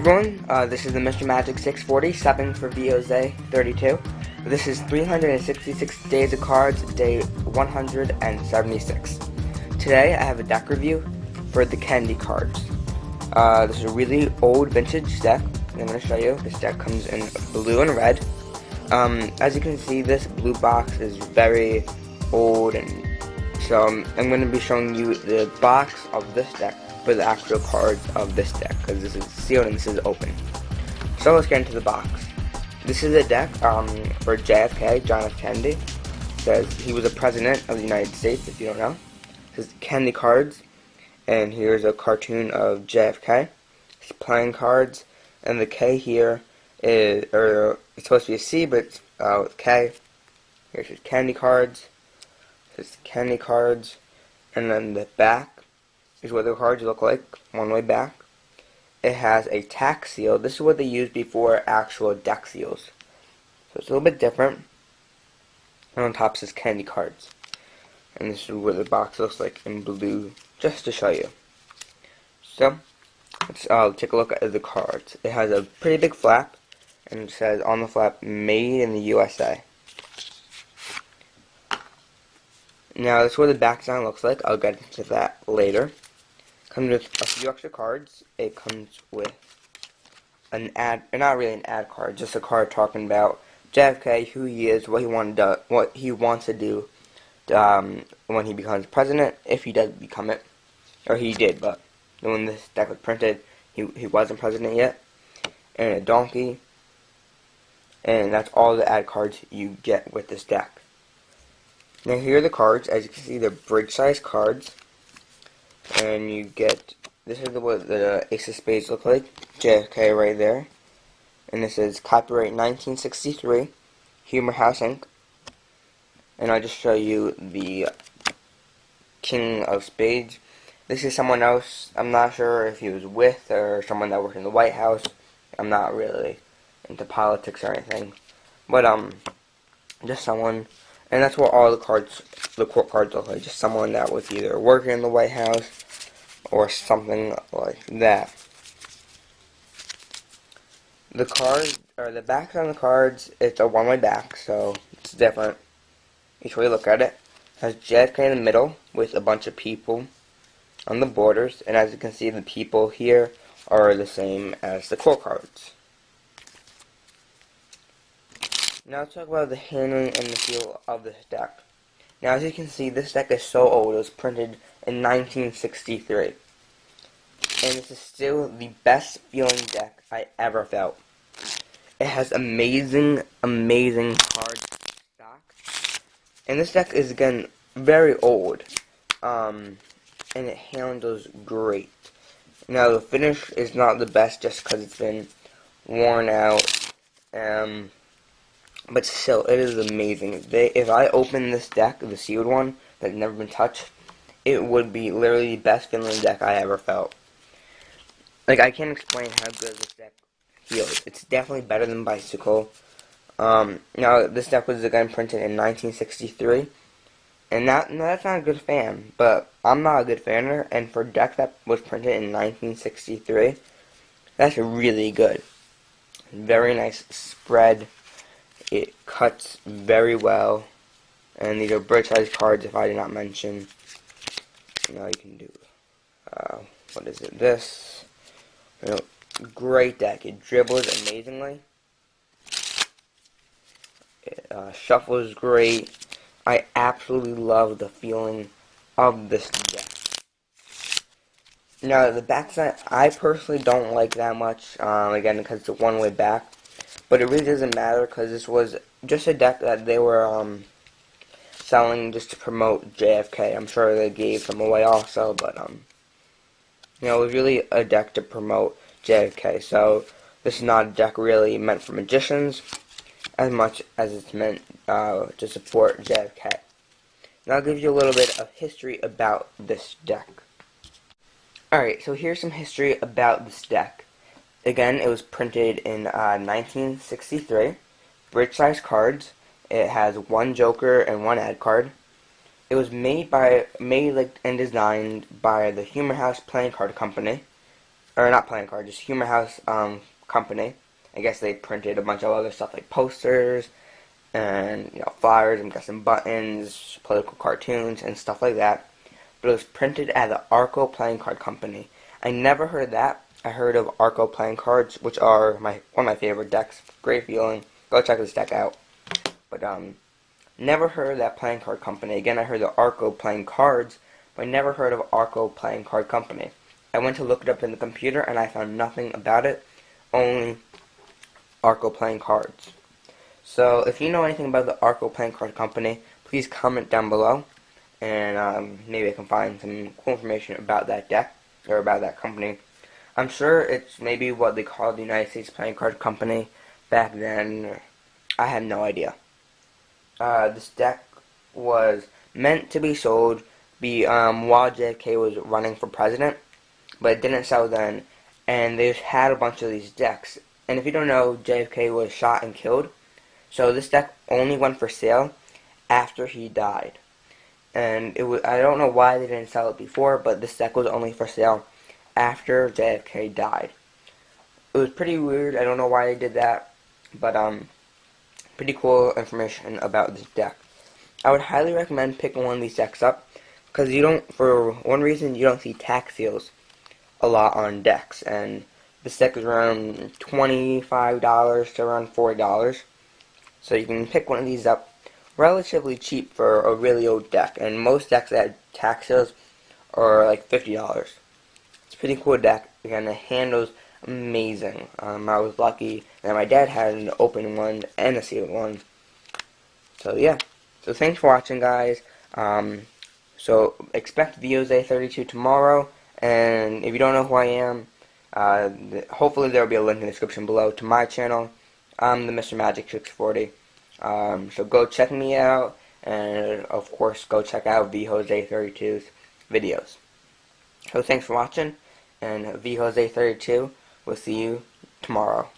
everyone, this is the Mr. Magic 640, subbing for VOZ 32. This is 366 Days of Cards, day 176. Today I have a deck review for the Candy Cards. This is a really old vintage deck, and I'm going to show you. This deck comes in blue and red. As you can see, this blue box is very old, and so I'm going to be showing you the box of this deck for the actual cards of this deck, because this is sealed and this is open. So let's get into the box. This is a deck for JFK, John F. Kennedy. It says he was a president of the United States, if you don't know. It says Candy Cards, and here's a cartoon of JFK. He's playing cards, and the K here is, or it's supposed to be a C, but it's with K. Here's his Candy Cards. It says Candy Cards, and then the back is what the cards look like, one way back. It has a tack seal. This is what they used before actual deck seals. So it's a little bit different. And on top says Candy Cards. And this is what the box looks like in blue, just to show you. So, let's take a look at the cards. It has a pretty big flap, and it says on the flap, made in the USA. Now, this is what the back design looks like. I'll get into that later. Comes with a few extra cards. It comes with an ad, or not really an ad card, just a card talking about JFK, who he is, what he wants to do when he becomes president, if he does become it, or he did, but when this deck was printed, he wasn't president yet. And a donkey, and that's all the ad cards you get with this deck. Now here are the cards. As you can see, they're bridge size cards. And you get, this is what the Ace of Spades look like, JFK right there. And this is copyright 1963, Humor House Inc. And I'll just show you the King of Spades. This is someone else. I'm not sure if he was with or someone that worked in the White House. I'm not really into politics or anything. But, just someone. And that's what all the cards, the court cards look like. Just someone that was either working in the White House or something like that. The cards, or the backs on the cards, it's a one-way back, so it's different. Each way you look at it. It has JFK in the middle with a bunch of people on the borders. And as you can see, the people here are the same as the court cards. Now let's talk about the handling and the feel of this deck. Now as you can see, this deck is so old. It was printed in 1963. And this is still the best feeling deck I ever felt. It has amazing, amazing card stock. And this deck is, again, very old. And it handles great. Now the finish is not the best just because it's been worn out. But still, it is amazing. If I open this deck, the sealed one, that's never been touched, it would be literally the best feeling deck I ever felt. Like, I can't explain how good this deck feels. It's definitely better than Bicycle. Now, this deck was again printed in 1963. And that's not a good fan, but I'm not a good fanner, and for a deck that was printed in 1963, that's really good. Very nice spread. It cuts very well, and these are bridge size cards if I did not mention. Now you can do, what is it, this, great deck. It dribbles amazingly, it shuffles great. I absolutely love the feeling of this deck. Now the backside, I personally don't like that much, again because it's a one-way back. But it really doesn't matter because this was just a deck that they were selling just to promote JFK. I'm sure they gave some away also, but it was really a deck to promote JFK. So this is not a deck really meant for magicians as much as it's meant to support JFK. Now I'll give you a little bit of history about this deck. Alright, so here's some history about this deck. Again, it was printed in 1963. Bridge size cards. It has one Joker and one ad card. It was made and designed by the Humor House Playing Card Company. or not playing card, just Humor House company. I guess they printed a bunch of other stuff like posters and flyers. I'm guessing buttons, political cartoons, and stuff like that. But it was printed at the Arco Playing Card Company. I never heard of that. I heard of Arco Playing Cards, which are one of my favorite decks. Great feeling. Go check this deck out. But never heard of that playing card company. Again, I heard of Arco Playing Cards, but I never heard of Arco Playing Card Company. I went to look it up in the computer, and I found nothing about it. Only Arco Playing Cards. So, if you know anything about the Arco Playing Card Company, please comment down below, and maybe I can find some cool information about that deck, or about that company. I'm sure it's maybe what they called the United States Playing Card Company back then. I have no idea. This deck was meant to be sold while JFK was running for president, but it didn't sell then, and they had a bunch of these decks. And if you don't know, JFK was shot and killed, so this deck only went for sale after he died. And I don't know why they didn't sell it before, but this deck was only for sale after JFK died. It was pretty weird. I don't know why they did that, but pretty cool information about this deck. I would highly recommend picking one of these decks up, because for one reason, you don't see tax seals a lot on decks, and this deck is around $25 to around $40, so you can pick one of these up relatively cheap for a really old deck, and most decks that have tax seals are like $50. It's a pretty cool deck. Again, it handles amazing. I was lucky that my dad had an open one and a sealed one. So yeah. So thanks for watching, guys. So expect VOZay32 tomorrow. And if you don't know who I am, hopefully there will be a link in the description below to my channel. I'm the themrmagic640. So go check me out, and of course go check out VJose32's videos. So thanks for watching, and VJose32 will see you tomorrow.